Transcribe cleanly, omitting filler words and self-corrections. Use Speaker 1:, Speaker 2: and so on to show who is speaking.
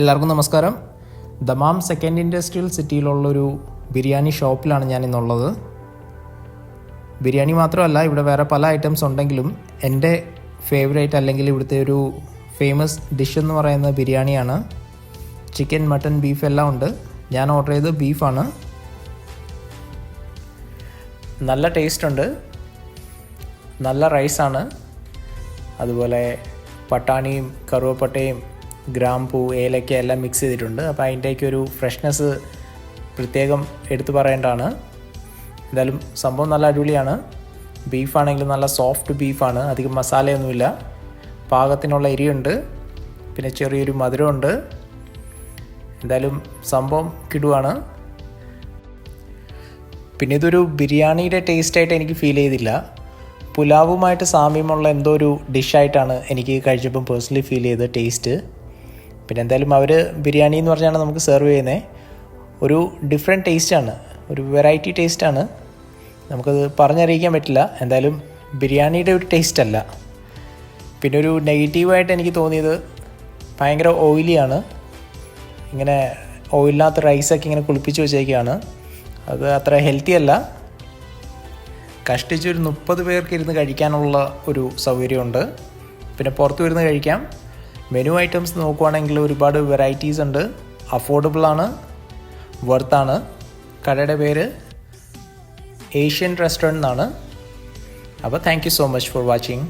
Speaker 1: എല്ലാവർക്കും നമസ്കാരം. Dammam second industrial സിറ്റിയിലുള്ളൊരു biryani ഷോപ്പിലാണ് ഞാൻ ഇന്നുള്ളത്. ബിരിയാണി മാത്രമല്ല, ഇവിടെ വേറെ പല ഐറ്റംസ് ഉണ്ടെങ്കിലും എൻ്റെ ഫേവറേറ്റ് അല്ലെങ്കിൽ ഇവിടുത്തെ ഒരു ഫേമസ് ഡിഷ് എന്ന് പറയുന്നത് ബിരിയാണിയാണ്. ചിക്കൻ, മട്ടൺ, ബീഫ് എല്ലാം ഉണ്ട്. ഞാൻ ഓർഡർ ചെയ്തത് ബീഫാണ്. നല്ല ടേസ്റ്റ് ഉണ്ട്, നല്ല റൈസാണ്. അതുപോലെ പട്ടാണിയും കറുവപ്പട്ടയും ഗ്രാമ്പൂ, ഏലക്ക എല്ലാം മിക്സ് ചെയ്തിട്ടുണ്ട്. അപ്പോൾ അതിൻ്റെയൊക്കെ ഒരു ഫ്രഷ്നെസ് പ്രത്യേകം എടുത്തു പറയേണ്ടതാണ്. എന്തായാലും സംഭവം നല്ല അടിപൊളിയാണ്. ബീഫാണെങ്കിലും നല്ല സോഫ്റ്റ് ബീഫാണ്, അധികം മസാലയൊന്നുമില്ല, പാകത്തിനുള്ള എരിയുണ്ട്, പിന്നെ ചെറിയൊരു മധുരമുണ്ട്. എന്തായാലും സംഭവം കിടുവാണ്. പിന്നെ ഇതൊരു ബിരിയാണിയുടെ ടേസ്റ്റായിട്ട് എനിക്ക് ഫീൽ ചെയ്തില്ല. പുലാവുമായിട്ട് സാമ്യമുള്ള എന്തോ ഒരു ഡിഷായിട്ടാണ് എനിക്ക് കഴിച്ചപ്പം പേഴ്സണലി ഫീൽ ചെയ്ത ടേസ്റ്റ്. പിന്നെ എന്തായാലും അവർ ബിരിയാണി എന്ന് പറഞ്ഞാണ് നമുക്ക് സെർവ് ചെയ്യുന്നത്. ഒരു ഡിഫറെൻറ്റ് ടേസ്റ്റാണ്, ഒരു വെറൈറ്റി ടേസ്റ്റാണ്, നമുക്കത് പറഞ്ഞറിയിക്കാൻ പറ്റില്ല. എന്തായാലും ബിരിയാണിയുടെ ഒരു ടേസ്റ്റ് അല്ല. പിന്നെ ഒരു നെഗറ്റീവായിട്ട് എനിക്ക് തോന്നിയത് ഭയങ്കര ഓയിലിയാണ്. ഇങ്ങനെ ഓയിലിനകത്ത് റൈസൊക്കെ ഇങ്ങനെ കുളിപ്പിച്ച് വെച്ചേക്കുകയാണ്. അത് അത്ര ഹെൽത്തി അല്ല. കഷ്ടിച്ചൊരു 30 പേർക്ക് ഇരുന്ന് കഴിക്കാനുള്ള ഒരു സൗകര്യമുണ്ട്. പിന്നെ പുറത്ത് ഇരുന്ന് കഴിക്കാം. മെനു ഐറ്റംസ് നോക്കുവാണെങ്കിൽ ഒരുപാട് വെറൈറ്റീസ് ഉണ്ട്. അഫോർഡബിളാണ്, വർത്താണ്. കടയുടെ പേര് ഏഷ്യൻ റെസ്റ്റോറൻറ്റ് എന്നാണ്. അപ്പോൾ thank you so much for watching.